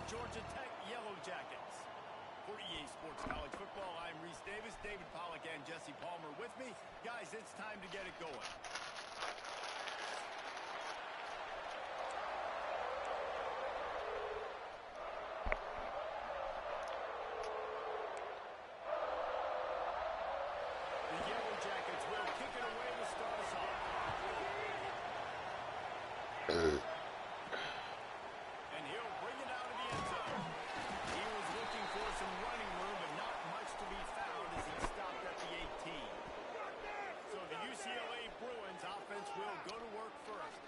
Georgia Tech Yellow Jackets. For EA Sports College Football, I'm Reese Davis, David Pollack, and Jesse Palmer with me. Guys, it's time to get it going. The Yellow Jackets will kick it away to start us off. And he'll bring it out of the end zone. He was looking for some running room, but not much to be found as he stopped at the 18. So the UCLA Bruins offense will go to work first.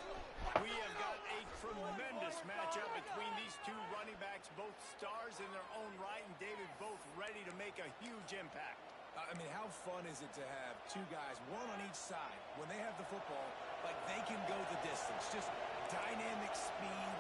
We have got a tremendous matchup between these two running backs, both stars in their own right, and David, both ready to make a huge impact. I mean, how fun is it to have two guys, one on each side, when they have the football, like they can go the distance. Just dynamic speed,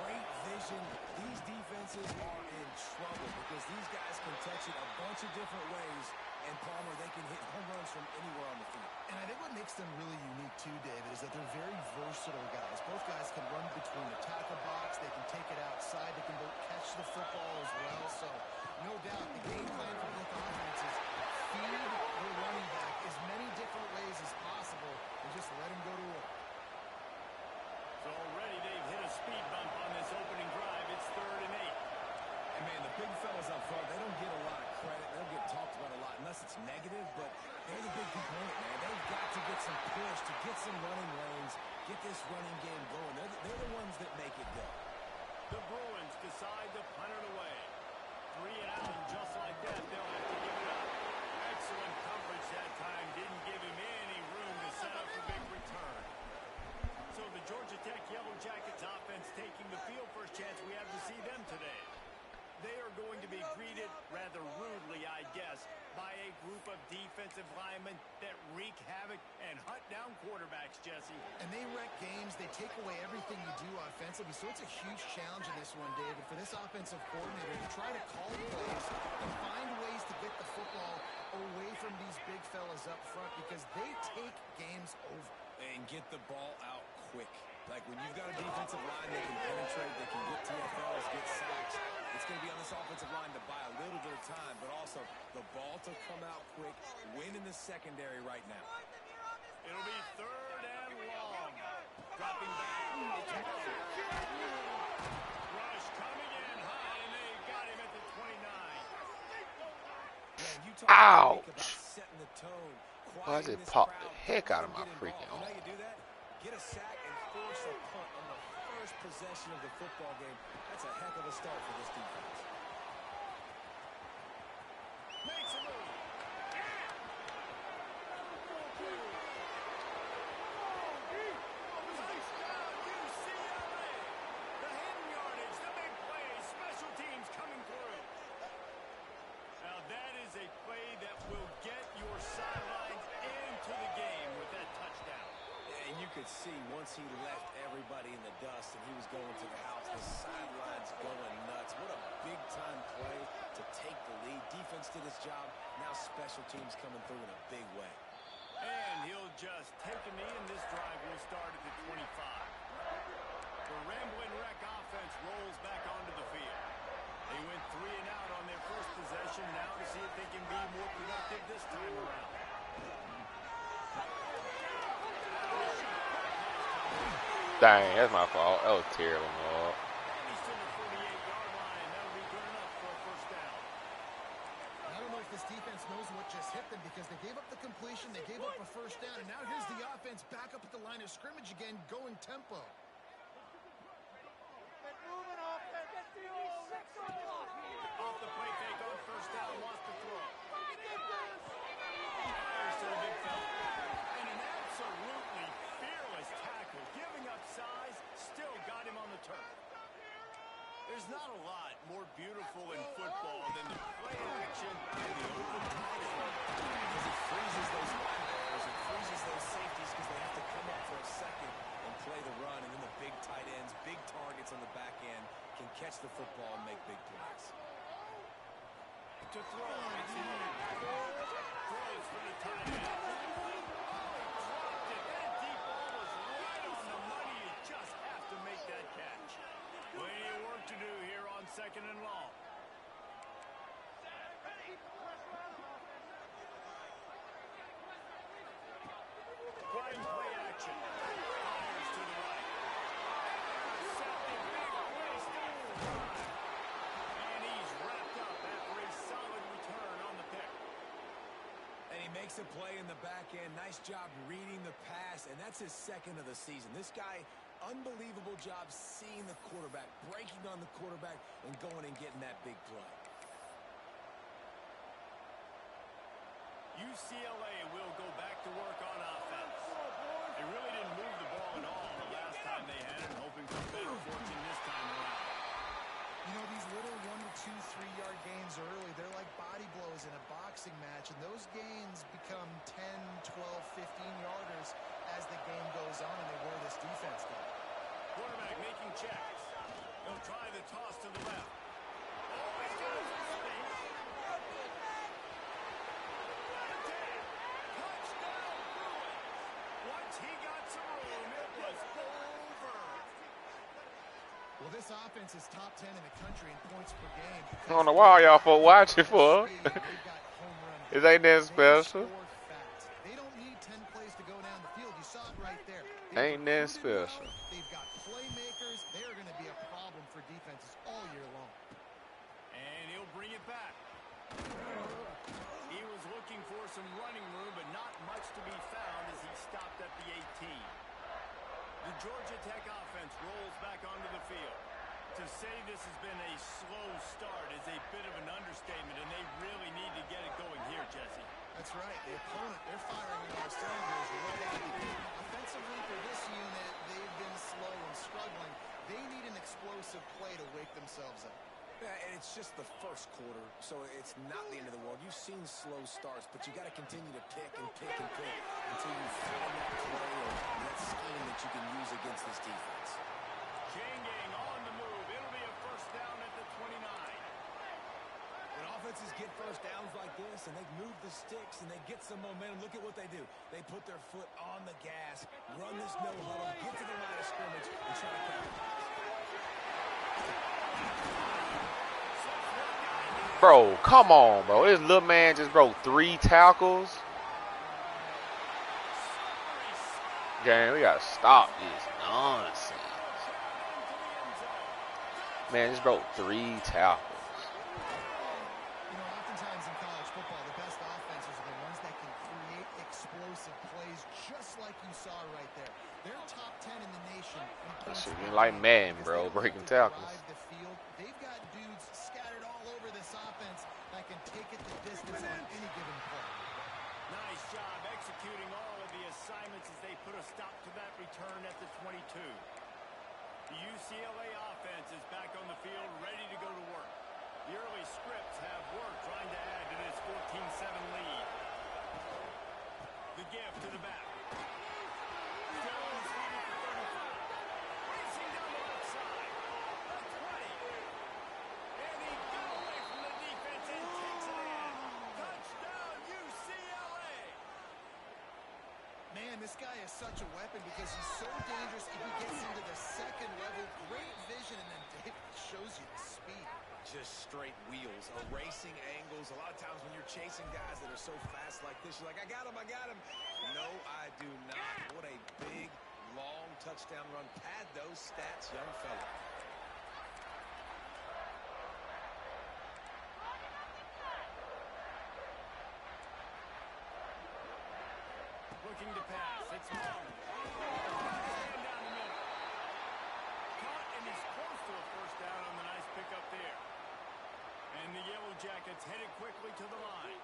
great vision. These defenses are in trouble because these guys can touch it a bunch of different ways, and Palmer, they can hit home runs from anywhere on the field. And I think what makes them really unique too, David, is that they're very versatile guys. Both guys can run between the tackle box, they can take it outside, they can both catch the football as well. So, no doubt, the game plan for both offenses, feed the running back as many different ways as possible and just let him go to work. So already they've hit a speed bump on this opening drive. It's 3rd and 8. And man, the big fellas up front, they don't get a lot of credit. They don't get talked about a lot unless it's negative, but they're the big component, man. They've got to get some push, to get some running lanes, get this running game going. They're the ones that make it go. The Bruins decide to punt it away. 3 and out, and just like that, they'll have to give it up. Excellent coverage that time. Didn't give him any room to set up a big return. So the Georgia Tech Yellow Jackets offense taking the field. First chance we have to see them today. They are going to be greeted rather rudely, I guess, by a group of defensive linemen that wreak havoc and hunt down quarterbacks, Jesse. And they wreck games. They take away everything you do offensively. So it's a huge challenge in this one, David, for this offensive coordinator to try to call plays and find ways to get the football away from these big fellas up front because they take games over. And get the ball out quick. Like when you've got a defensive line that can penetrate, that can get TFLs, get sacks, it's going to be on this offensive line to buy a little bit of time, but also the ball to come out quick, win in the secondary right now. It'll be 3rd and long. Dropping back. It's Rush coming in high, and they got him at the 29. Man, you talk Ow! about setting the tone. Why did it pop the heck out of my freaking arm? arm? You do that? Get a sack and force a punt on the first possession of the football game. That's a heck of a start for this defense. Makes a move. Touchdown, UCLA. The hidden yardage, the big plays, special teams coming through. Now that is a play that will get your sidelines into the game with that touchdown. And you could see once he left everybody in the dust and he was going to the house, the sidelines going nuts. What a big-time play to take the lead. Defense did its job. Now special teams coming through in a big way. And he'll just take a knee, and this drive will start at the 25. The Ramblin' Wreck offense rolls back onto the field. They went 3 and out on their first possession. Now to see if they can be more productive this time around. Dang, that's my fault. That was terrible, Lord. He's to the 48-yard line. That'll be good enough for a first down. I don't know if this defense knows what just hit them because they gave up the completion, they gave up a first down, and now here's the offense back up at the line of scrimmage again, going tempo. Off the play fake on first down, wants to throw. Fires to the big fella. And an absolutely fearless tackle. Giving up size, still got him on the turf. There's not a lot more beautiful in football than the play action and the open tight end. Because it freezes those linebackers, it freezes those safeties because they have to come up for a second and play the run, and then the big tight ends, big targets on the back end can catch the football and make big plays. To throw, it's throws for the tight end. Dropped it. That deep ball was right on the money. You just have to make that catch. Plenty of work to do here on 2nd Makes a play in the back end. Nice job reading the pass, and that's his second of the season. This guy, unbelievable job seeing the quarterback, breaking on the quarterback, and going and getting that big play. UCLA will go back to work on offense. They really didn't move the ball at all the last time they had it, hoping for better fortune this time around. You know, these little 1 to 2, 3-yard gains early, they're like body blows in a boxing match, and those gains become 10, 12, 15-yarders as the game goes on, and they wear this defense down. Quarterback making checks. He'll try the toss to the left. Oh, he's got his space. Touchdown, Bruins. Once he got some room, it was over. Well, this offense is top 10 in the country in points per game. I don't know why y'all for watching for. It ain't that special. They don't need 10 plays to go down the field. You saw it right there. Ain't that special. They've got playmakers. They're going to be a problem for defenses all year long. And he'll bring it back. He was looking for some running room, but not much to be found as he stopped at the 18. The Georgia Tech offense rolls back onto the field. To say this has been a slow start is a bit of an understatement, and they really need to get it going here, Jesse. That's right. The opponent, they're firing on all cylinders right out of the gate. Offensively for this unit, they've been slow and struggling. They need an explosive play to wake themselves up. Yeah, and it's just the first quarter, so it's not the end of the world. You've seen slow starts, but you got to continue to pick and pick and pick until you find that play or that scheme that you can use against this defense. Chain gang on the move. It'll be a first down at the 29. When offenses get first downs like this and they move the sticks and they get some momentum, look at what they do. They put their foot on the gas, run this no huddle, get to the line of scrimmage, and try to capitalize. Bro, come on, bro. This little man just broke 3 tackles. Gang, we gotta stop this nonsense. Man, just broke 3 tackles. You know, oftentimes in college football, the best offenses are the ones that can create explosive plays just like you saw right there. They're top 10 in the nation. That shit been like Madden, bro, breaking tackles. They've got dudes scattered all over this offense that can take it the distance on any given play. Nice job executing all of the assignments as they put a stop to that return at the 22. The UCLA offense is back on the field, ready to go to work. The early scripts have worked trying to add to this 14-7 lead. The give to the back. Still on his feet at the 35. Racing down the left side. The 20. And he got away from the defense and takes it in. Touchdown, UCLA. Man, this guy is such a weapon because he's so dangerous if he gets into the second level. Great vision, and then David shows you the speed. Just straight wheels, erasing angles. A lot of times when you're chasing guys that are so fast like this, you're like, I got him, I got him. No, I do not. What a big, long touchdown run. Pad those stats, young fella. Looking to pass. It's Long. Stand down the middle. Caught, and he's close to a first down on the nice pickup there. And the Yellow Jackets headed quickly to the line.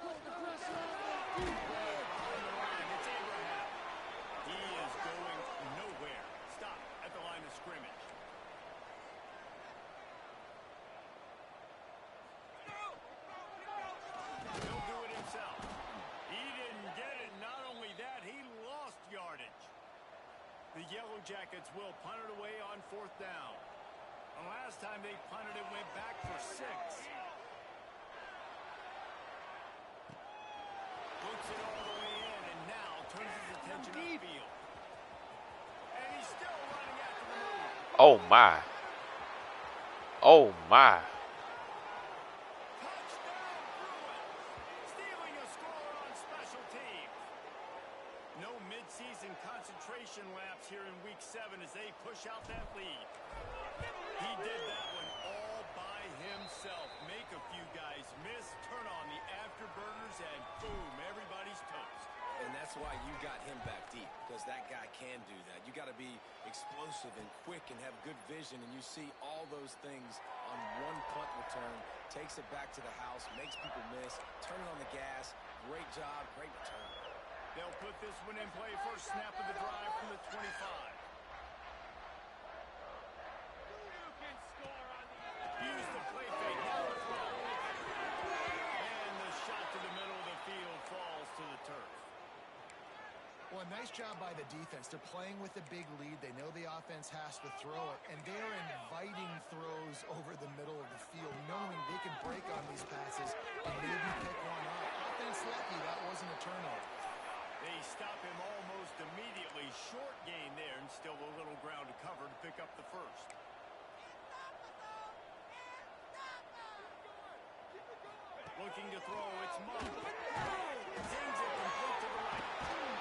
On the line, it's Abraham. He is going nowhere. Stop at the line of scrimmage. He'll do it himself. He didn't get it. Not only that, he lost yardage. The Yellow Jackets will punt it away on 4th down. The last time they punted it went back for 6. Looks it all the way in and now turns his attention upfield. And he's still running after the move. Oh, my. Oh, my. Touchdown, Bruins. Stealing a score on special teams. No midseason concentration laps here in Week 7 as they push out that lead. He did that one all by himself. Make a few guys miss, turn on the afterburners, and boom, everybody's toast. And that's why you got him back deep, because that guy can do that. You got to be explosive and quick and have good vision, and you see all those things on one punt return. Takes it back to the house, makes people miss, turning on the gas. Great job, great return. They'll put this one in play. First snap of the drive from the 25. Use the play fake. Now the throw. And the shot to the middle of the field falls to the turf. Well, a nice job by the defense. They're playing with a big lead. They know the offense has to throw it, and they're inviting throws over the middle of the field, knowing they can break on these passes and maybe pick one up. Offense lucky that wasn't a turnover. They stop him almost immediately. Short gain there, and still a little ground to cover to pick up the first. Looking to throw, it's Monk. Zings it complete to the right.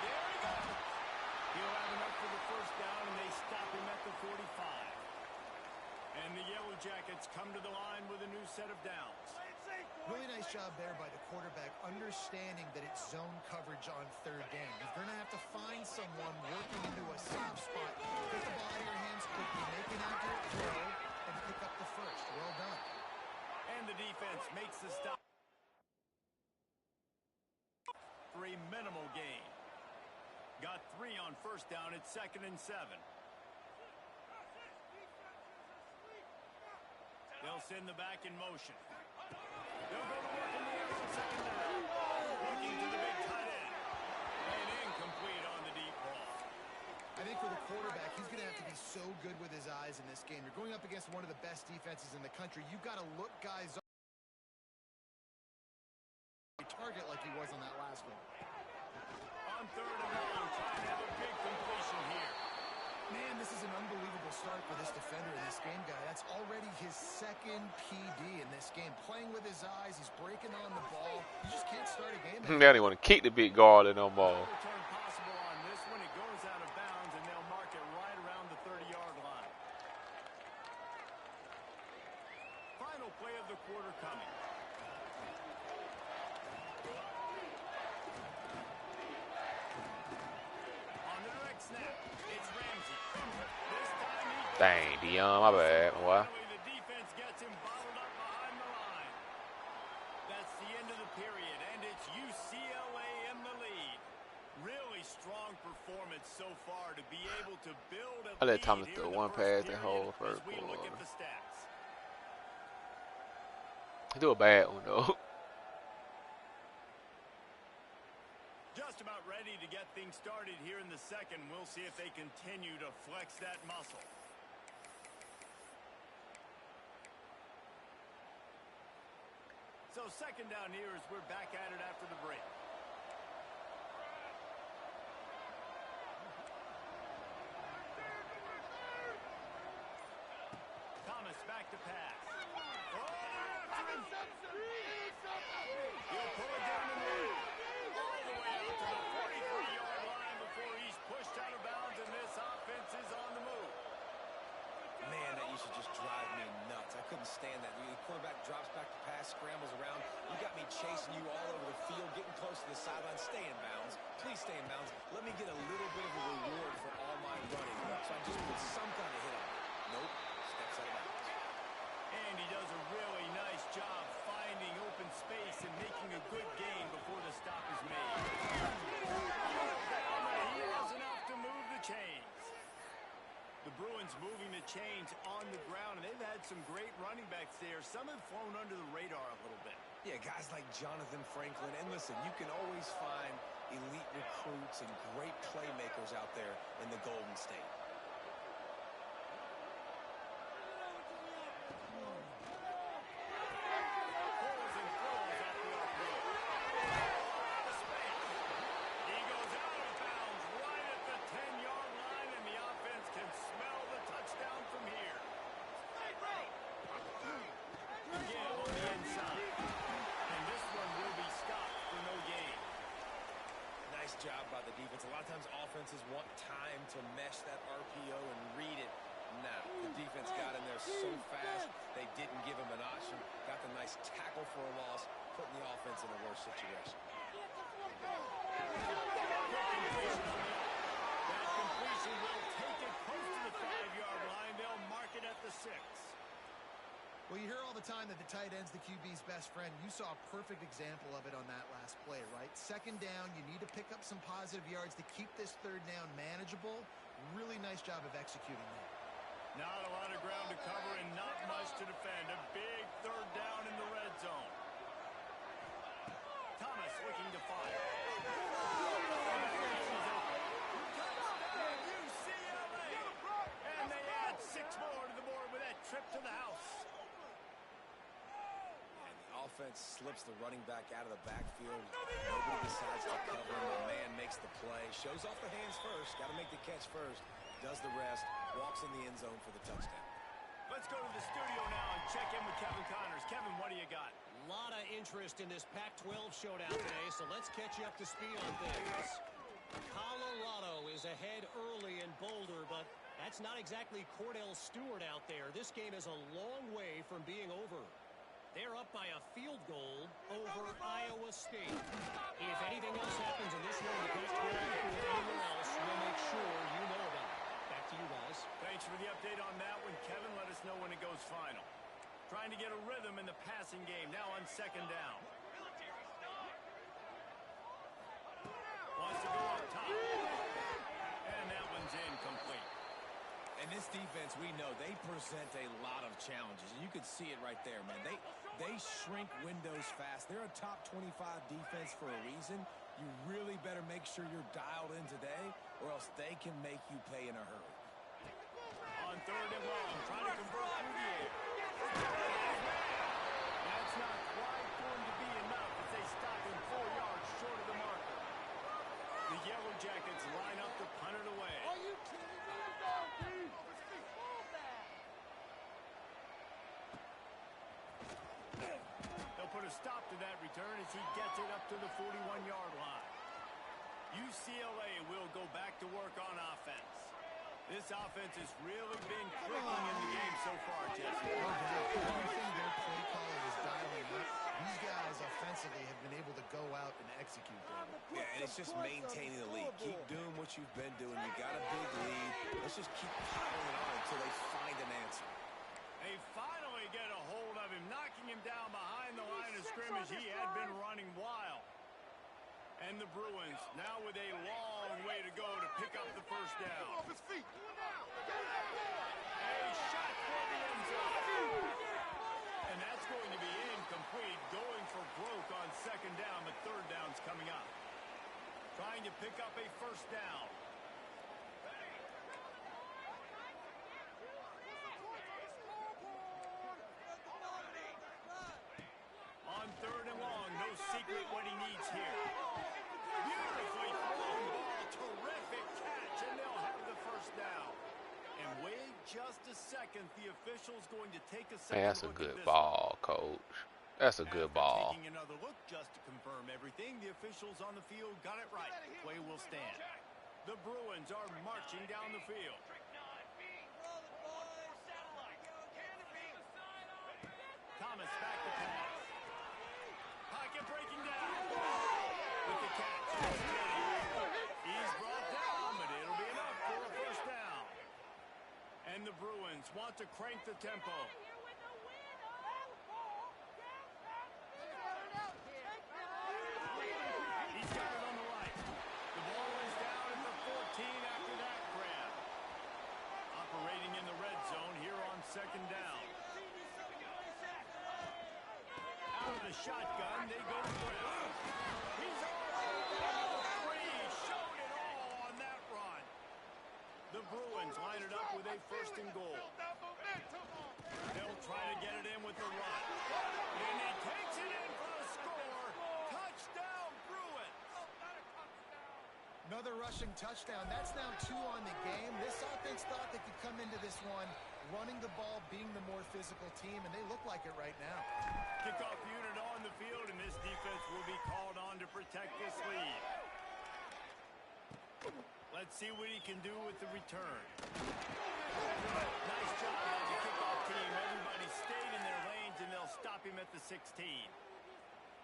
There he goes. He'll have enough for the first down, and they stop him at the 45. And the Yellow Jackets come to the line with a new set of downs. Really nice job there by the quarterback, understanding that it's zone coverage on third down. You're going to have to find someone working into a soft spot. Get the ball out of your hands quickly, make an accurate throw, and pick up the first. Well done. And the defense makes the stop. 3 minimal gain. Got 3 on first down. It's 2nd and 7. They'll send the back in motion. They'll go to work in the air on 2nd down. Looking to the big tight end. And incomplete on the deep ball. I think for the quarterback, he's going to have to be so good with his eyes in this game. You're going up against one of the best defenses in the country. You've got to look guys up. Target like he was on that last one. On 3rd and long, trying to have a big completion here. Man, this is an unbelievable start for this defender in this game, guy. That's already his 2nd PD in this game. Playing with his eyes, he's breaking on the ball. You just can't start a game. They don't even want to kick the big guard no more. Return possible on this one. It goes out of bounds, and they'll mark it right around the 30-yard line. Final play of the quarter coming. Snap. It's Ramsey. This time he Dang, Dion, my bad. Boy. The defense gets him bottled up behind the line. That's the end of the period, and it's UCLA in the lead. Really strong performance so far to be able to build a I let lead Thomas here throw in the one pass first that whole period first as we look quarter. at the stats. He do a bad one though. Just about ready to get things started here in the second. We'll see if they continue to flex that muscle. So 2nd down here as we're back at it after the break. Thomas back to pass. He'll pull it down and in. All the way out to the 43-yard line before he's pushed out of bounds, and this offense is on the move. Man, that used to just drive me nuts. I couldn't stand that. The quarterback drops back to pass, scrambles around. You got me chasing you all over the field, getting close to the sideline. Stay in bounds. Please stay in bounds. Let me get a little bit of a reward for all my running. So I just put some kind of hit on it. Nope. Steps out of bounds. And he does a really nice job finding open space and making a good gain before the stop is made. He has enough to move the chains. The Bruins moving the chains on the ground, and they've had some great running backs there. Some have flown under the radar a little bit. Yeah, guys like Jonathan Franklin. And listen, you can always find elite recruits and great playmakers out there in the Golden State. Job by the defense. A lot of times offenses want time to mesh that RPO and read it. Now, the defense got in there so fast, they didn't give him an option. Got the nice tackle for a loss, putting the offense in a worse situation. That completion will take it close to the 5-yard line. They'll mark it at the 6. Well, you hear all the time that the tight end's the QB's best friend. You saw a perfect example of it on that last play, right? Second down, you need to pick up some positive yards to keep this third down manageable. Really nice job of executing that. Not a lot of ground to cover and not much to defend. A big third down in the red zone. Thomas looking to fire. UCLA! And they add 6 more to the board with that trip to the house. Offense slips the running back out of the backfield. Nobody decides to cover him. The man makes the play. Shows off the hands first. Got to make the catch first. Does the rest. Walks in the end zone for the touchdown. Let's go to the studio now and check in with Kevin Connors. Kevin, what do you got? A lot of interest in this Pac-12 showdown today, so let's catch you up to speed on things. Colorado is ahead early in Boulder, but that's not exactly Cordell Stewart out there. This game is a long way from being over. They're up by a field goal over Iowa State. If anything else happens in this one in the Pac-12 or anywhere else, we'll make sure you know about it. Back to you guys. Thanks for the update on that one, Kevin. Let us know when it goes final. Trying to get a rhythm in the passing game now on second down. Wants to go up top. And that one's incomplete. And this defense, we know, they present a lot of challenges. And you could see it right there, man. They shrink windows fast. They're a top 25 defense for a reason. You really better make sure you're dialed in today, or else they can make you pay in a hurry. On third and long, trying to convert through the air. That's not quite going to be enough as they stop him 4 yards short of the marker. The Yellow Jackets line up to punt it away. Are you kidding me? They'll put a stop to that return as he gets it up to the 41-yard line. UCLA will go back to work on offense. This offense has really been clicking in the game so far, Jesse. No doubt. Everything their play caller is dialing up. These guys offensively have been able to go out and execute them. Yeah, and it's just maintaining the lead. Keep doing what you've been doing. You got a big lead. Let's just keep piling it on until they find an answer. They finally get a hold of him, knocking him down behind the line of scrimmage. He had been running wild. And the Bruins now with a long way to go to pick up the first down. Off his feet. A shot for the end zone. And that's going to be incomplete. Going for broke on second down, but third down's coming up. Trying to pick up a first down. On third and long, no secret what he needs here. Beautifully thrown ball, terrific catch, and they'll have the first down. And wait just a second, the official's going to take a second Man, that's a look good at this ball, coach. That's a good After ball. taking another look just to confirm everything, the officials on the field got it right. Play will stand. The Bruins are marching down the field. Thomas back to pass. Pocket breaking down. With the catch. He's brought down, but it'll be enough for a first down. And the Bruins want to crank the tempo. He's got it on the right. The ball is down at the 14 after that grab. Operating in the red zone here on second down. Out of the shotgun, they go to Brown. He's all free. Showed it all on that run. The Bruins line it up with a first and goal. They'll try to get it in with the run. And he takes it in for the score. Touchdown, Bruins. Another rushing touchdown. That's now 2 on the game. This offense thought they could come into this one running the ball, being the more physical team, and they look like it right now. Kickoff unit on the field, and this defense will be called on to protect this lead. Let's see what he can do with the return. Nice job by the kickoff team and they'll stop him at the 16.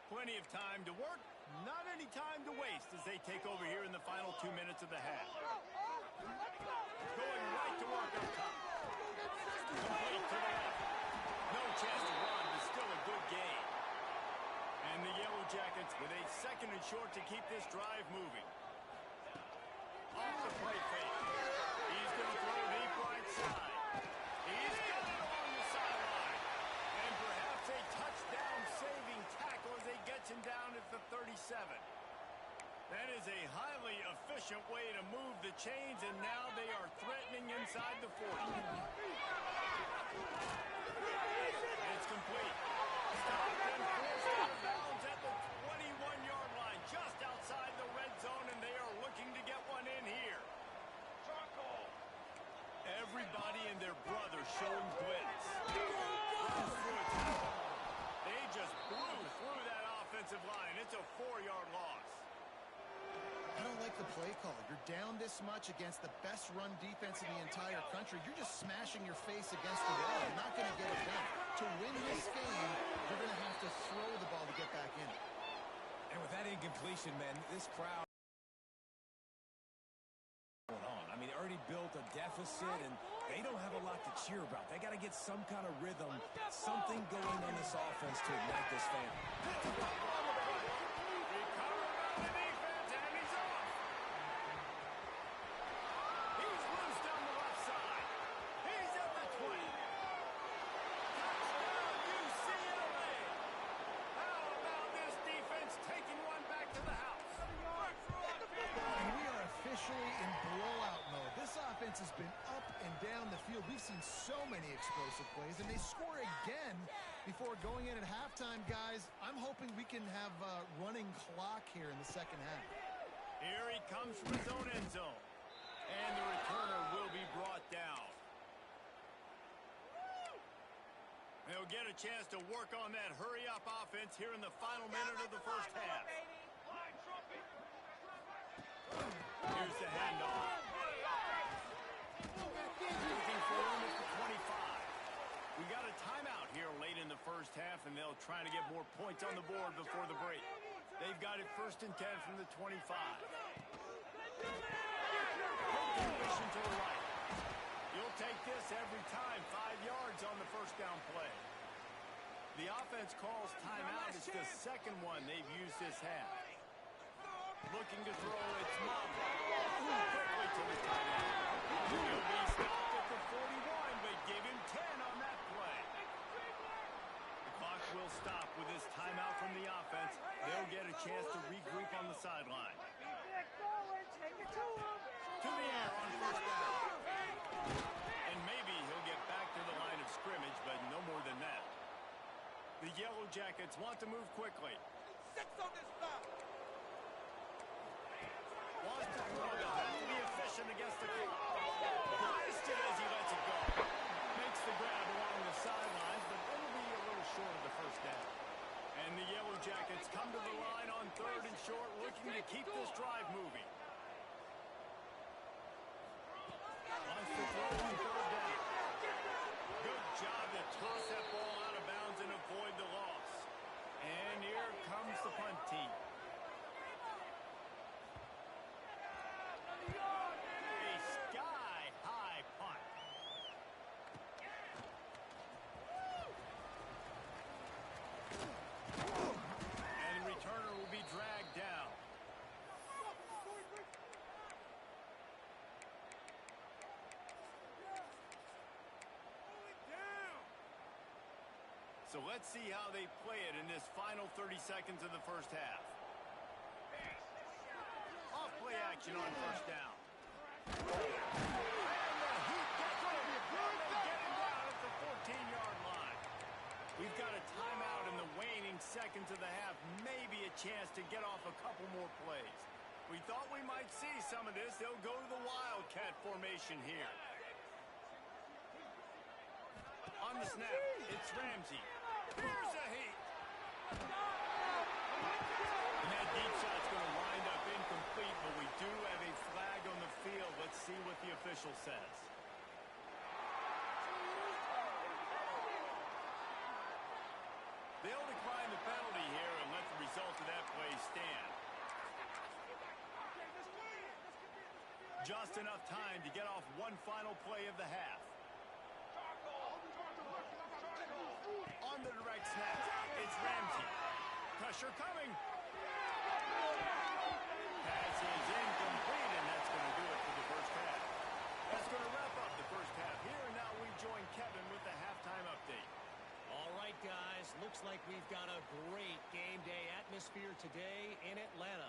Plenty of time to work, not any time to waste as they take over here in the final 2 minutes of the half. Going right to work up top. Complete to the left. No chance to run, but still a good gain. And the Yellow Jackets with a 2nd and short to keep this drive moving. Off the play fake. He's going to throw deep right side. He's got it along the sideline. And perhaps a touchdown-saving tackle as they get him down at the 37. That is a highly efficient way to move the chains, and now they are threatening inside the 40. It's complete. Stopped and forced out of bounds at the 21-yard line, just outside the red zone, and they are looking to get one in here. Everybody and their brother showing blitz. They just blew through that offensive line. It's a 4-yard loss. I don't like the play call. You're down this much against the best run defense in the entire country. You're just smashing your face against the wall. You're not going to get it done. To win this game, you're going to have to throw the ball to get back in it. And with that incompletion, man, this crowd going on. I mean, they already built a deficit, and they don't have a lot to cheer about. They got to get some kind of rhythm, something going on this offense to ignite this fan. He's loose down the left side. He's at the 20. Touchdown, UCLA. How about this defense taking one back to the house? And we are officially in blowout mode. This offense has been up and down the field. We've seen so many explosive plays, and they score again before going in at halftime, guys. I'm hoping we can have a running clock here in the second half. Here he comes from his own end zone. And the returner will be brought down. They'll get a chance to work on that hurry-up offense here in the final minute of the first half. Here's the handoff. Looking for room at the 25. We got a timeout here late in the first half, and they'll try to get more points on the board before the break. They've got it 1st and 10 from the 25. Completion to the right. You'll take this every time. 5 yards on the first down play. The offense calls timeout. It's the second one they've used this half. Looking to throw. It's Mobley. Quickly to the tight end. He'll be stopped at the 41, but give him 10 on that play. The clock will stop with this timeout from the offense. They'll get a chance to regroup on the sideline. To the air on first down. And maybe he'll get back to the line of scrimmage, but no more than that. The Yellow Jackets want to move quickly. Wants to throw. They'll have to be efficient against the clock. Blasted as he lets it go. Makes the grab along the sidelines, but it'll be a little short of the first down. And the Yellow Jackets come to the line on 3rd and short, looking to keep this drive moving. Wants to throw on 3rd down. Good job to toss that ball out of bounds and avoid the loss. And here comes the punt team. A sky-high punt. And the returner will be dragged down. So let's see how they play it in this final 30 seconds of the first half. Off play action on first down. And the Heat gets it. They get him down at the 14-yard line. We've got a timeout in the waning seconds of the half. Maybe a chance to get off a couple more plays. We thought we might see some of this. They'll go to the Wildcat formation here. On the snap, it's Ramsey. Here's a Heat. And that deep shot's going to wind up incomplete, but we do have a flag on the field. Let's see what the official says. Just enough time to get off one final play of the half. On the direct snap, it's Ramsey. Pressure coming. Pass is incomplete, and that's going to do it for the first half. That's going to wrap up the first half here, and now we join Kevin with the halftime update. All right, guys, looks like we've got a great game day atmosphere today in Atlanta.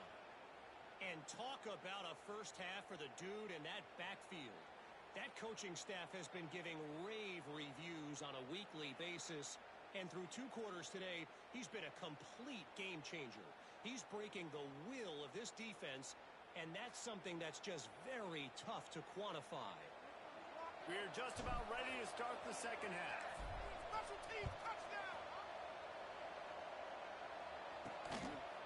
And talk about a first half for the dude in that backfield. That coaching staff has been giving rave reviews on a weekly basis. And through 2 quarters today, he's been a complete game changer. He's breaking the will of this defense, and that's something that's just very tough to quantify. We're just about ready to start the second half. Special team touchdown!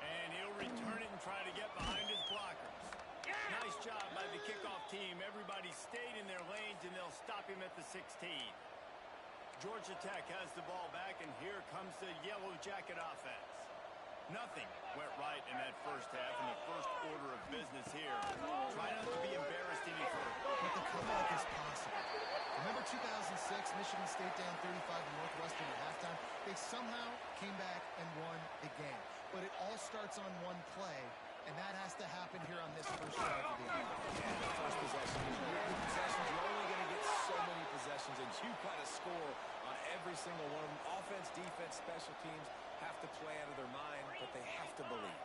And he'll return it and try to get behind his blockers. Nice job by the kickoff team. Everybody stayed in their lanes, and they'll stop him at the 16. Georgia Tech has the ball back, and here comes the Yellow Jacket offense. Nothing went right in that first half, in the first order of business here. Try not to be embarrassed any further. But the comeback is possible. Remember 2006, Michigan State down 35 to Northwestern at halftime? They somehow came back and won the game. But it all starts on one play, and that has to happen here on this first drive of the game. Yeah, the first possession. You're only going to get so many possessions, and you've got to score on every single one of them. Offense, defense, special teams have to play out of their mind, but they have to believe.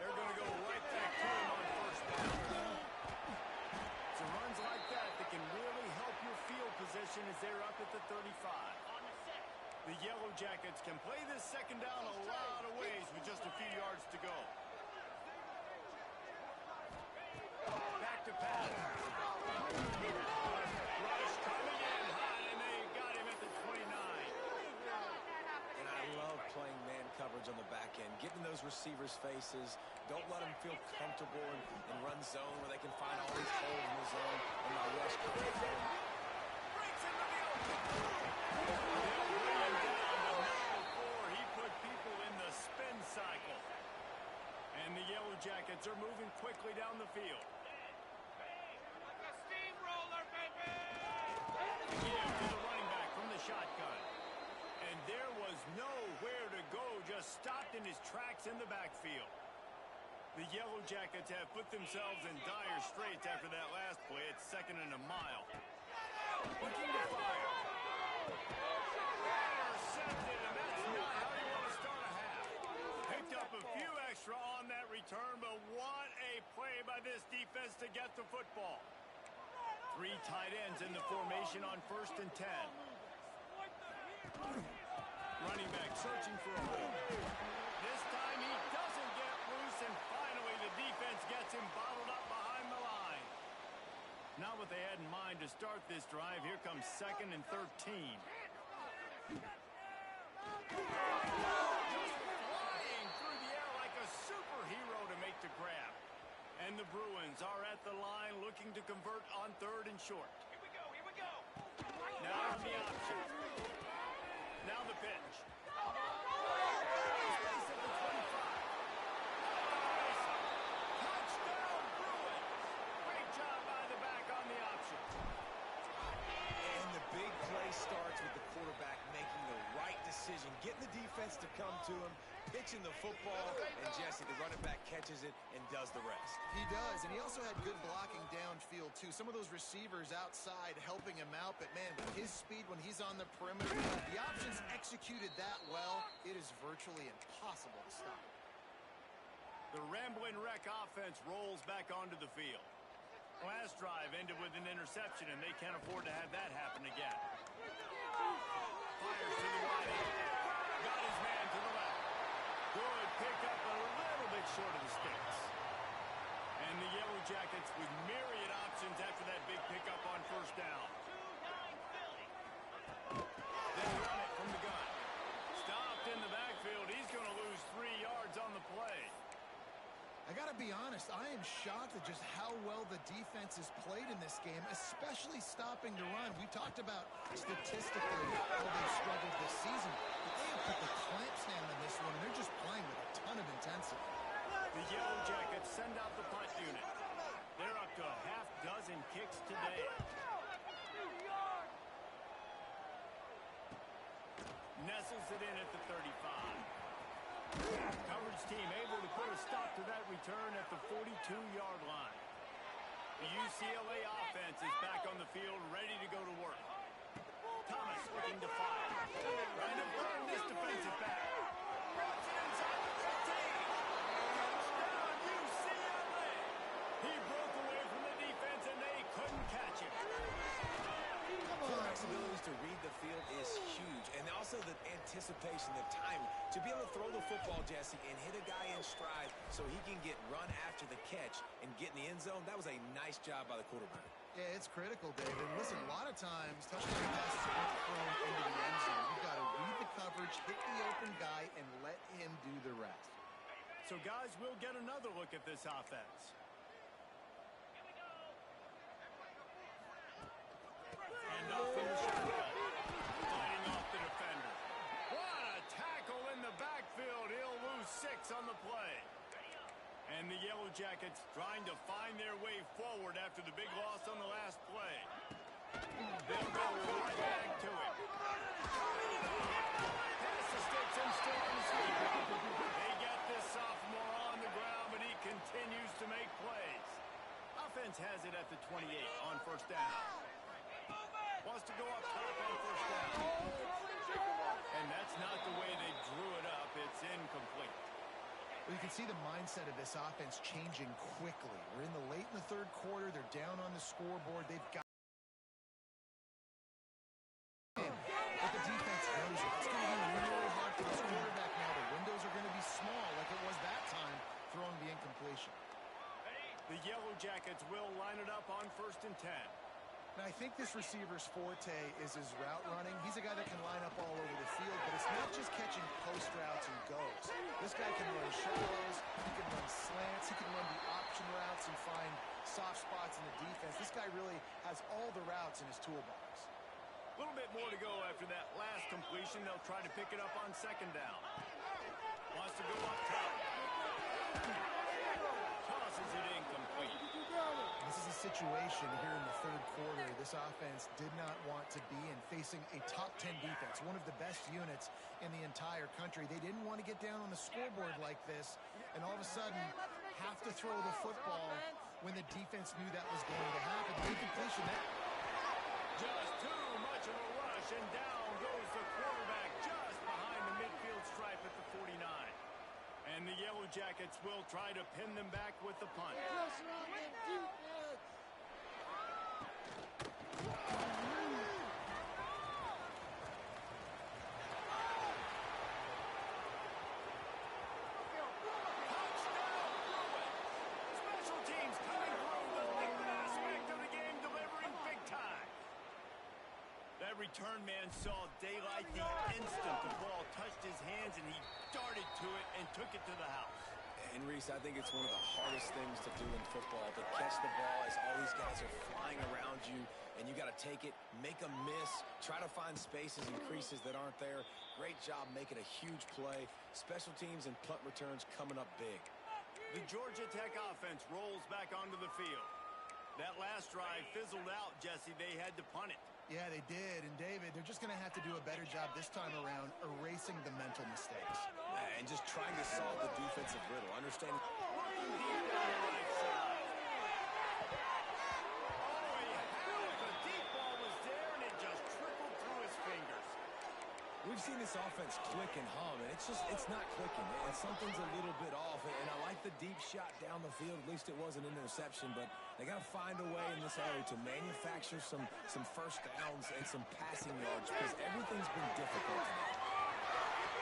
They're going to go right back to him on first down. So runs like that can really help your field position as they're up at the 35. The Yellow Jackets can play this second down a lot of ways with just a few yards to go. Back to pass. Rush coming in hot, and they got him at the 29. And I love playing man coverage on the back end, getting those receivers' faces. Don't let them feel comfortable and run zone where they can find all these holes in the zone. And my rush comes in. Breaks into the open. They'll bring him down, but not before he put people in the spin cycle. And the Yellow Jackets are moving quickly down the field. Give to the running back from the shotgun. And there was nowhere to go, just stopped in his tracks in the backfield. The Yellow Jackets have put themselves in dire straits after that last play. It's 2nd and a mile. Looking to fire. Intercepted, and that's not how you want to start a half. Picked up a few extra on that return, but what a play by this defense to get the football. 3 tight ends in the formation on 1st and 10. Running back searching for a hole. This time he doesn't get loose, and finally the defense gets him bottled up behind the line. Not what they had in mind to start this drive. Here comes 2nd and 13. Just flying through the air like a superhero to make the grab. And the Bruins are at the line looking to convert on 3rd and short. Here we go, here we go. Now the option. Now the pitch. Space at the 25. Touchdown, Bruins. Great job by the back on the option. And the big play starts with the quarterback making the right decision, getting the defense to come to him, pitching the football, and Jesse, the running back, catches it and does the rest. He does, and he also had good blocking downfield, too. Some of those receivers outside helping him out, but, man, with his speed when he's on the perimeter, the options executed that well, it is virtually impossible to stop. The Ramblin' Wreck offense rolls back onto the field. Last drive ended with an interception, and they can't afford to have that happen again. Fires to the wide end. Got his man to the left. Good pick up, a little bit short of the sticks. And the Yellow Jackets with myriad options after that big pickup on 1st down. They run it from the gun. Stopped in the backfield. He's going to lose 3 yards on the play. I got to be honest, I am shocked at just how well the defense has played in this game, especially stopping the run. We talked about statistically how they've struggled this season, but they have put the clamps down in this one, and they're just playing with a ton of intensity. The Yellow Jackets send out the punt unit. They're up to a half dozen kicks today. Nestles it in at the 35. Coverage team able to put a stop to that return at the 42-yard line. The UCLA offense is back on the field, ready to go to work. Thomas looking to fire. Trying to burn this defensive back. Runs it inside the 15. Touchdown, UCLA. He broke away from the defense, and they couldn't catch him. Quarterback's ability to read the field is huge, and also the anticipation, the timing. To be able to throw the football, Jesse, and hit a guy in stride so he can get run after the catch and get in the end zone, that was a nice job by the quarterback. Yeah, it's critical, David. Listen, a lot of times, touchdown passes are thrown into the end zone. You've got to read the coverage, hit the open guy, and let him do the rest. So, guys, we'll get another look at this offense. And off in the shotgun. Fighting off the defender. What a tackle in the backfield. He'll lose 6 on the play. And the Yellow Jackets trying to find their way forward after the big loss on the last play. They'll go right back to it. Pass the sticks and still on the sweep. They get this sophomore on the ground, but he continues to make plays. Offense has it at the 28 on first down. Wants to go up top on first down. And that's not the way they drew it up. It's incomplete. Well, you can see the mindset of this offense changing quickly. We're in the late in the third quarter. They're down on the scoreboard. They've got but the defense knows it. It's going to be really hard for this quarterback now. The windows are going to be small like it was that time throwing the incompletion. The Yellow Jackets will line it up on first and 10. Now, I think this receiver's forte is his route running. He's a guy that can line up all over the field, but it's not just catching post routes and goes. This guy can run shallows, he can run slants, he can run the option routes and find soft spots in the defense. This guy really has all the routes in his toolbox. A little bit more to go after that last completion. They'll try to pick it up on second down. Wants to go up top. Tosses it incomplete. This is a situation here in the third quarter this offense did not want to be in, facing a top 10 defense, one of the best units in the entire country. They didn't want to get down on the scoreboard like this and all of a sudden have to throw the football when the defense knew that was going to happen. The incompletion there. Just too much of a rush, and down goes the quarterback just behind the midfield stripe at the 49. And the Yellow Jackets will try to pin them back with the punt. Special teams coming through the liquid aspect of the game, delivering big time. That return man saw daylight the instant the ball touched his hands, and he darted to it and took it to the house. And Reese, I think it's one of the hardest things to do in football, to catch the ball as all these guys are flying around you, and you got to take it, make a miss, try to find spaces and creases that aren't there. Great job making a huge play. Special teams and punt returns coming up big. The Georgia Tech offense rolls back onto the field. That last drive fizzled out, Jesse. They had to punt it. Yeah, they did. And, David, they're just going to have to do a better job this time around erasing the mental mistakes. And just trying to solve the defensive riddle. Understanding. Looking deep down the right side. Oh, he had it. The deep ball was there, and it just trickled through his fingers. We've seen this offense click and hum, and it's not clicking. And something's a little bit off. And I like the deep shot down the field. At least it wasn't an interception, but they got to find a way in this area to manufacture some first downs and some passing yards because everything's been difficult tonight.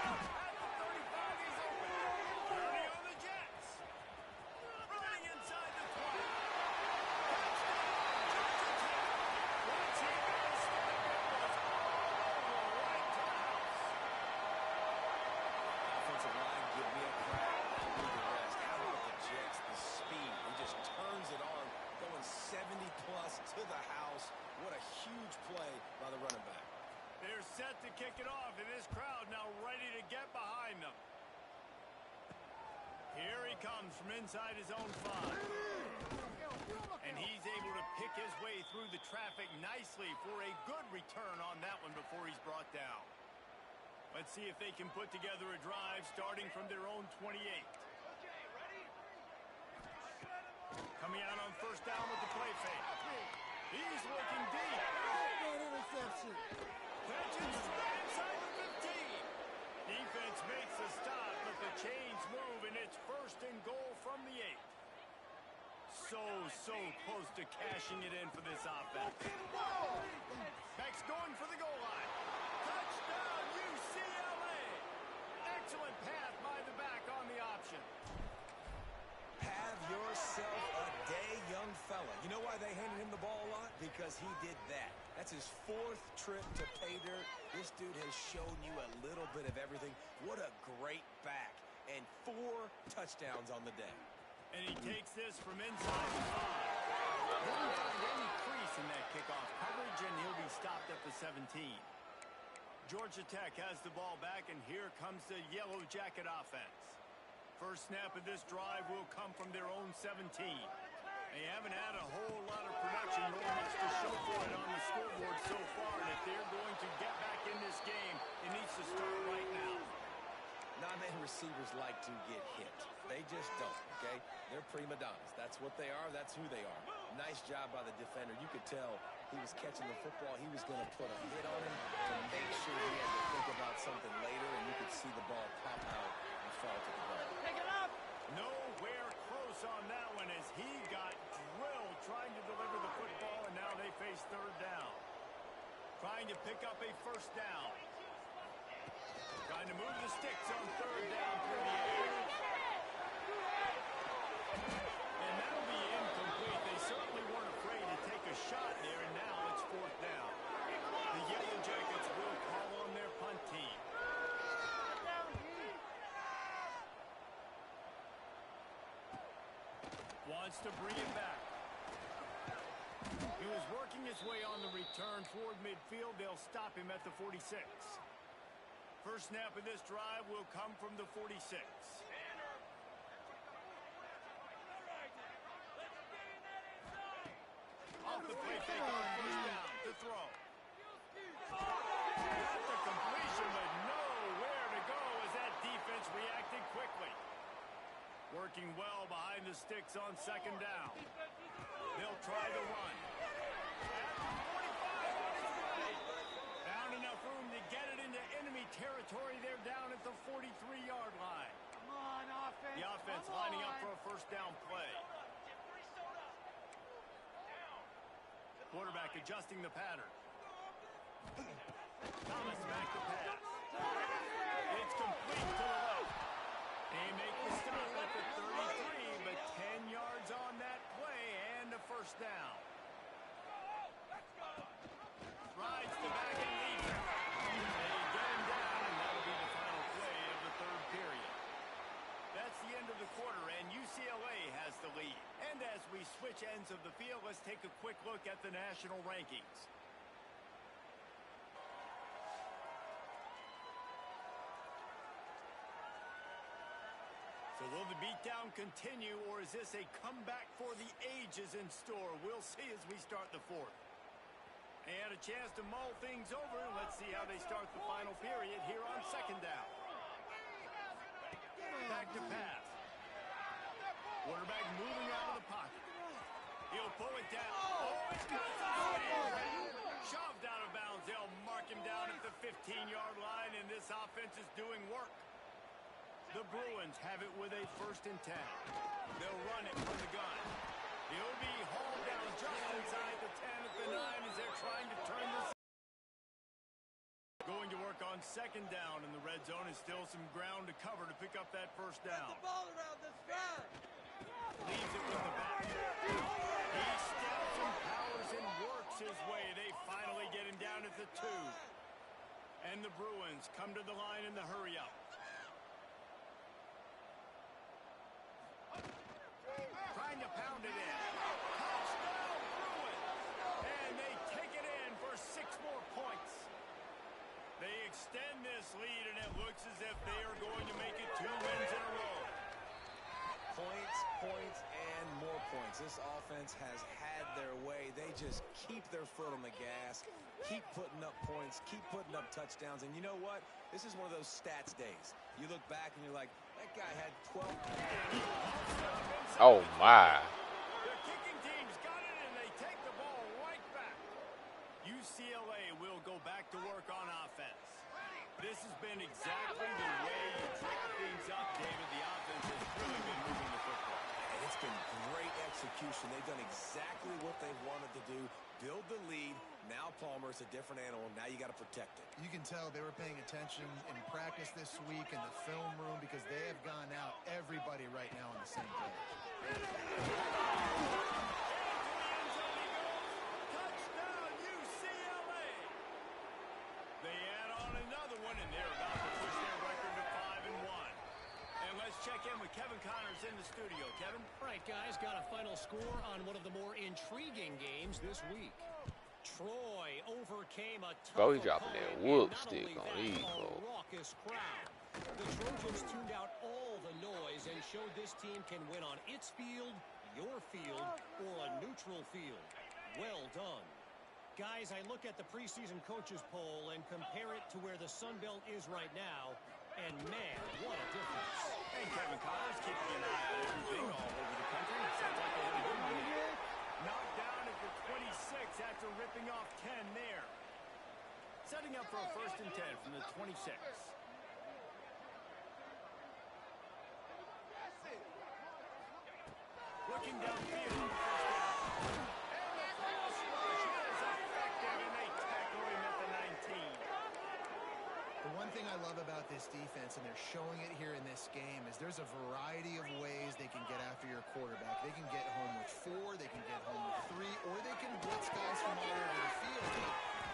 At the 35, he's open. 30 on the Jets. Running inside the 20. Once he got a step, it was all right to the house. Offensive line, give me a crack. I'll do the rest. How about the Jets? The speed. He just turns it on, going 70-plus to the house. What a huge play by the running back. They're set to kick it off, and this crowd now ready to get behind them. Here he comes from inside his own 5. And he's able to pick his way through the traffic nicely for a good return on that one before he's brought down. Let's see if they can put together a drive starting from their own 28. Coming out on first down with the play fake. He's looking deep. Interception. Catch it straight inside the 15. Defense makes the stop, but the chains move, and it's first and goal from the 8. So close to cashing it in for this offense. Beck's going for the goal line. Touchdown, UCLA. Excellent path by the back on the option. Have yourself a day, young fella. You know why they handed him the ball a lot? Because he did that. That's his 4th trip to pay dirt. This dude has shown you a little bit of everything. What a great back. And 4 touchdowns on the day. And he takes this from inside the 5. Doesn't find any crease in that kickoff coverage, and he'll be stopped at the 17. Georgia Tech has the ball back, and here comes the Yellow Jacket offense. First snap of this drive will come from their own 17. They haven't had a whole lot of production, nor much to show for it on the scoreboard so far, and if they're going to get back in this game, it needs to start right now. Non-man receivers like to get hit. They just don't, okay? They're prima donnas. That's what they are. That's who they are. Nice job by the defender. You could tell he was catching the football. He was going to put a hit on him to make sure he had to think about something later, and you could see the ball pop out and fall to the ground. Pick it up! Nowhere close on that one as he got drilled trying to deliver the football, and now they face third down. Trying to pick up a first down. Trying to move the sticks on third down through the air. And that'll be incomplete. They certainly weren't afraid to take a shot there, and now it's 4th down. The Yellow Jackets will call on their punt team. Wants to bring it back. He was working his way on the return toward midfield. They'll stop him at the 46. First snap of this drive will come from the 46. Off the play fake on first down to throw. Got the completion, but nowhere to go as that defense reacted quickly. Working well behind the sticks on second down. They'll try to run. Room to get it into enemy territory. They're down at the 43-yard line. Come on, offense. The offense lining up for a first down play. Quarterback adjusting the pattern. Thomas back to pass. It's complete to the left. They make the stop at the 33, but 10 yards on that play and a first down. Rides the back and leads it. They get him down, and that'll be the final play of the 3rd period. That's the end of the quarter, and UCLA has the lead. And as we switch ends of the field, let's take a quick look at the national rankings. So will the beatdown continue, or is this a comeback for the ages in store? We'll see as we start the 4th. They had a chance to mull things over. Let's see how they start the final period here on second down. Back to pass. Quarterback moving out of the pocket. He'll pull it down. Oh, it's good. Shoved out of bounds. They'll mark him down at the 15-yard line, and this offense is doing work. The Bruins have it with a 1st and 10. They'll run it from the gun. He'll be hauled down just inside the 10 at the 9 as they're trying to turn this. Going to work on second down, and the red zone is still some ground to cover to pick up that first down. Get the ball around this guy. Leaves it with the back. He steps and powers and works his way. They finally get him down at the 2. And the Bruins come to the line in the hurry-up. Trying to pound it in. Touchdown, Bruins! And they take it in for 6 more points. They extend this lead, and it looks as if they are going to make it 2 wins in a row. Points, points, and more points. This offense has had their way. They just keep their foot on the gas, keep putting up points, keep putting up touchdowns. And you know what? This is one of those stats days. You look back and you're like, that guy had 12. Oh, my. The kicking team's got it, and they take the ball right back. UCLA will go back to work on offense. This has been exactly the way you draw things up, David. The offense has really been moving the football. And it's been great execution. They've done exactly what they wanted to do. Build the lead. Now Palmer's a different animal. Now you got to protect it. You can tell they were paying attention in practice this week in the film room because they have gone out everybody right now on the same page. Touchdown, UCLA! They add on another one, and they're about to push their record to 5-1. And let's check in with Kevin Connors in the studio. Kevin? All right, guys, got a final score on one of the more intriguing games this week. Troy overcame a tough Bro, he dropping that opponent, whoop and not stick only on that, these a folks. raucous crowd. The Trojans tuned out all the noise and showed this team can win on its field, your field, or a neutral field. Well done. Guys, I look at the preseason coaches poll and compare it to where the Sun Belt is right now, and man, what a difference. And Kevin Connors keeping an eye on everything all over the country. It sounds like they had a good one here. Knocked down at the 26 after ripping off 10 there. Setting up for a 1st and 10 from the 26. Looking downfield on the 1st down. And the cross rush is effective, and they tackle him at the 19. The one thing I love about this defense, and they're showing it here in this game, is there's a variety of ways they can get after your quarterback. They can get home with 4, they can get home with 3, or they can blitz guys from all over the field.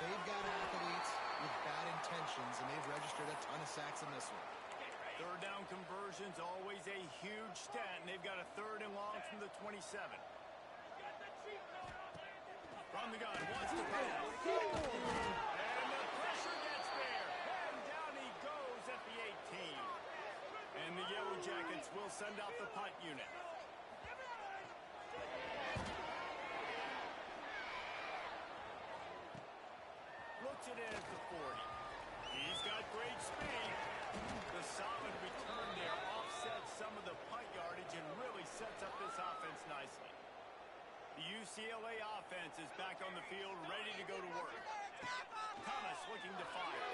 They've got athletes with bad intentions, and they've registered a ton of sacks in this one. 3rd down conversion's always a huge stat, and they've got a 3rd and long from the 27. From the gun, wants to pass. And the pressure gets there. And down he goes at the 18. And the Yellow Jackets will send out the punt unit. Looks it in at the 40. He's got great speed. The solid return there offsets some of the punt yardage and really sets up this offense nicely. The UCLA offense is back on the field, ready to go to work. Thomas looking to fire.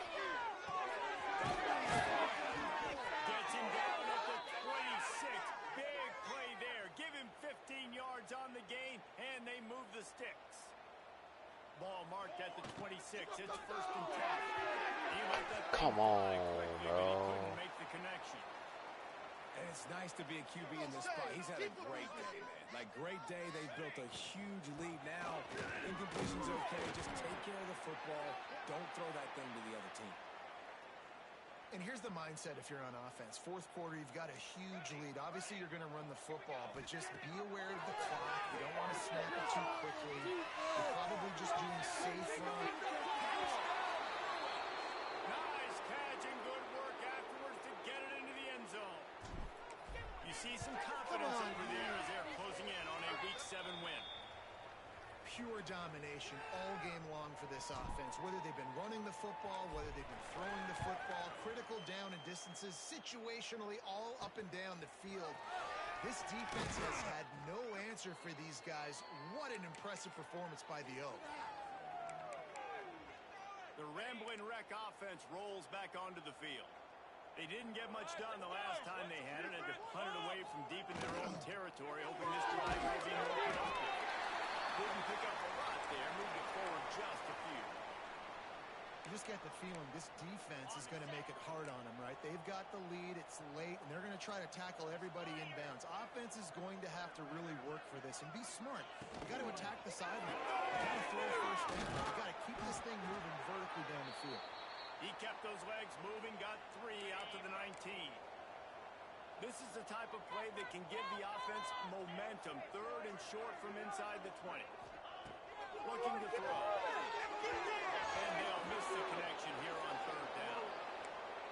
Gets him down at the 26. Big play there. Give him 15 yards on the gain, and they move the sticks. Ball marked at the 26. It's 1st and 10. He let that Come on, quickly, bro. but he couldn't make the connection. And it's nice to be a QB in this spot. He's had a great day, man. Like, great day. They've built a huge lead now. Incompletion's okay. Just take care of the football. Don't throw that thing to the other team. And here's the mindset if you're on offense. 4th quarter, you've got a huge lead. Obviously, you're going to run the football, but just be aware of the clock. You don't want to snap it too quickly. You're probably just doing safe run. Nice catch and good work afterwards to get it into the end zone. You see some confidence over there as they're closing in on a Week 7 win. Pure domination all game long for this offense. Whether they've been running the football, whether they've been throwing the football, critical down and distances, situationally all up and down the field. This defense has had no answer for these guys. What an impressive performance by the Oak. The Ramblin' Wreck offense rolls back onto the field. They didn't get much done the last time they had it, and to punt it away from deep in their own territory, hoping this drive will be more productive. Didn't pick up a lot there, moved it forward just a few. You just get the feeling this defense is going to make it hard on them, right? They've got the lead, it's late, and they're going to try to tackle everybody inbounds. Offense is going to have to really work for this and be smart. You got to attack the sideline. You got to throw 1st down. You got to keep this thing moving vertically down the field. He kept those legs moving, got 3 out to the 19. This is the type of play that can give the offense momentum. 3rd and short from inside the 20. Looking to throw. And they'll miss the connection here on 3rd down.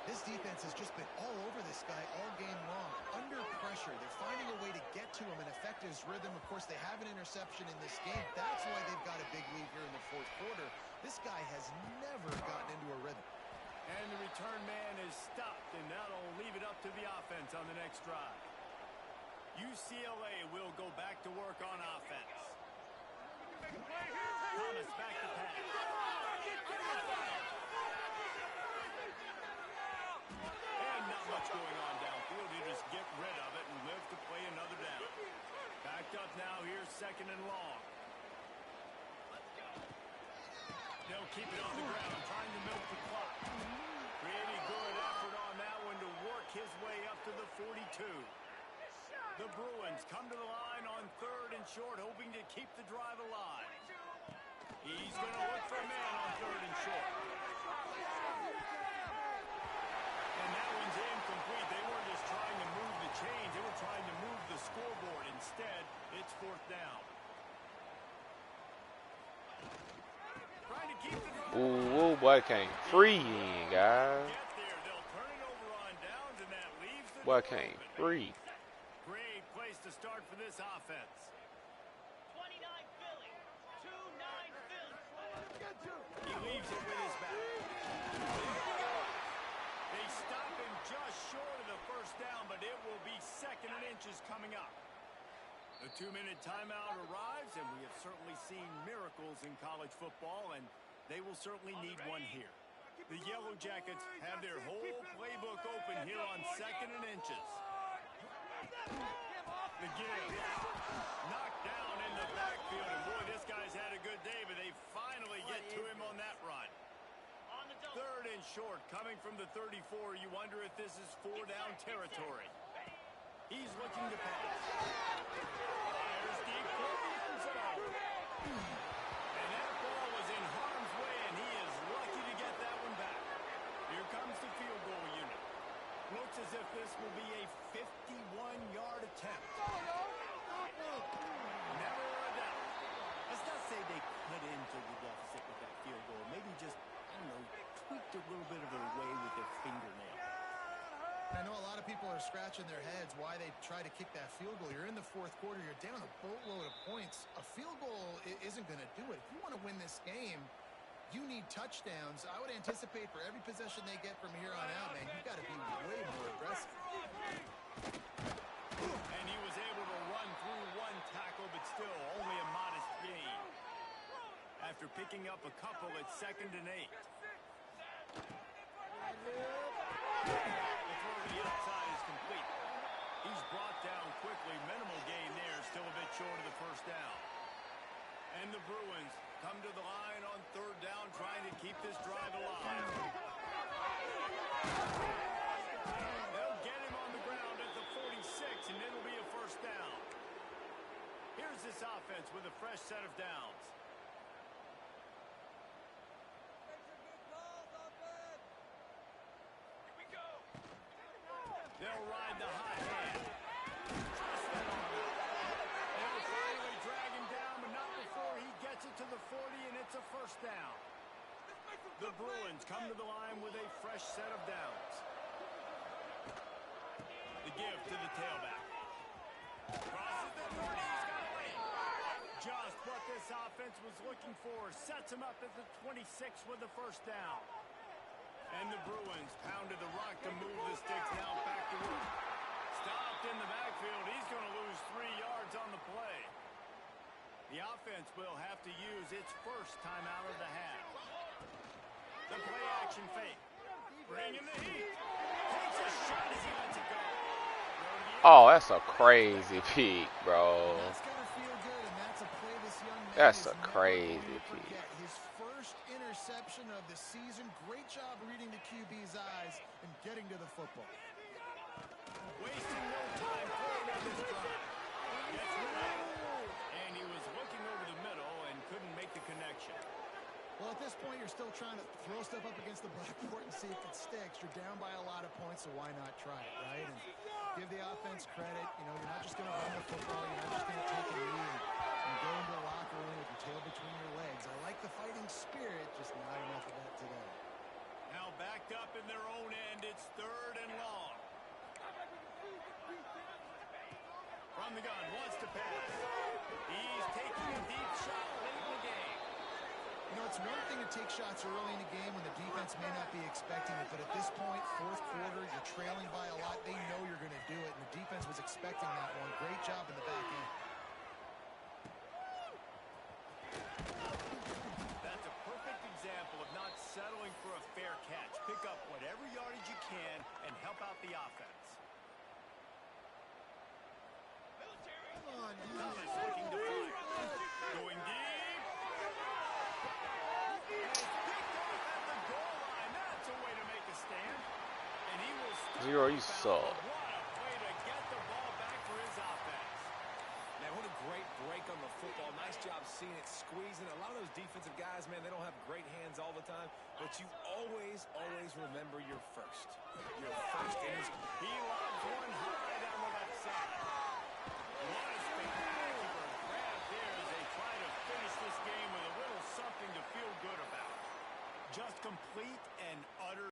This defense has just been all over this guy all game long. Under pressure, they're finding a way to get to him and affect his rhythm. Of course, they have an interception in this game. That's why they've got a big lead here in the fourth quarter. This guy has never gotten into a rhythm. And the return man is stopped, and that'll leave it up to the offense on the next drive. UCLA will go back to work on offense. Thomas back to pass. And not much going on downfield. You just get rid of it and live to play another down. Backed up now. Here's second and long. They'll keep it on the ground, trying to milk the clock. Pretty good effort on that one to work his way up to the 42. The Bruins come to the line on third and short, hoping to keep the drive alive. He's going to look for a man on third and short. And that one's incomplete. They weren't just trying to move the chains. They were trying to move the scoreboard. Instead, it's fourth down. Trying to keep the drive. Ooh, boy, came free, guys. Get there. They'll turn it over on downs, and that leaves the Boy, door came open. free. Great place to start for this offense. 29 Philly. 2-9 Philly. He leaves it with his back. They stop him just short of the first down, but it will be second and inches coming up. The 2-minute timeout arrives, and we have certainly seen miracles in college football, and they will certainly need one here. The Yellow Jackets have their whole playbook open here on second and inches. The give. Knocked down in the backfield, and boy, this guy's had a good day, but they finally get to him on that run. Third and short, coming from the 34. You wonder if this is four-down territory. He's looking to pass. Fires deep for the end zone. And that ball was in harm's way, and he is lucky to get that one back. Here comes the field goal unit. Looks as if this will be a 51-yard attempt. Never a doubt. Let's not say they cut into the deficit with that field goal. Maybe just, I don't know, tweaked a little bit of it away with their fingernail. I know a lot of people are scratching their heads why they try to kick that field goal. You're in the fourth quarter. You're down a boatload of points. A field goal isn't going to do it. If you want to win this game, you need touchdowns. I would anticipate for every possession they get from here on out, man, you've got to be way more aggressive. And he was able to run through one tackle, but still only a modest gain. After picking up a couple at 2nd and 8. The throw to the outside is complete. He's brought down quickly. Minimal gain there. Still a bit short of the first down. And the Bruins come to the line on third down, trying to keep this drive alive. They'll get him on the ground at the 46, and it'll be a first down. Here's this offense with a fresh set of downs. They'll ride the hot hand. They'll finally drag him down, but not before he gets it to the 40, and it's a first down. The Bruins come to the line with a fresh set of downs. The give to the tailback. Crosses the 30. He's got it. Just what this offense was looking for. Sets him up at the 26 with the first down. And the Bruins pounded the rock to move the sticks now back to work. Stopped in the backfield. He's going to lose 3 yards on the play. The offense will have to use its first timeout of the half. The play action fake. Bringing the heat. Takes a shot as he lets it go. Oh, that's a crazy peak, bro. That's got to feel good, and that's a play this young man That's is a never crazy going to peak. forget. His first interception of the season. Great job reading the QB's eyes and getting to the football. Wasting no time throwing on this drive. Gets rid of it. And he was looking over the middle and couldn't make the connection. Well, at this point, you're still trying to throw stuff up against the blackboard and see if it sticks. You're down by a lot of points, so why not try it, right? And give the offense credit. You know, you're not just going to run the football. You're not just going to take a knee and go into the locker room with your tail between your legs. I like the fighting spirit, just not enough of that today. Now backed up in their own end, it's On the gun, wants to pass. He's taking a deep shot late in the game. You know, it's one thing to take shots early in the game when the defense may not be expecting it, but at this point, fourth quarter, you're trailing by a lot. They know you're going to do it, and the defense was expecting that one. Great job in the back end. That's a perfect example of not settling for a fair catch. Pick up whatever yardage you can and help out the offense. Thomas looking to fire. Going deep. And it's picked off at the goal line. That's a way to make a stand. And he will still Zero, you foul. saw. What a way to get the ball back for his offense. Man, what a great break on the football. Nice job seeing it squeezing. A lot of those defensive guys, man, they don't have great hands all the time, but you always remember your first. Your first in his... He lobs one high down the left side. What a spectacular grab there as they try to finish this game with a little something to feel good about. Just complete and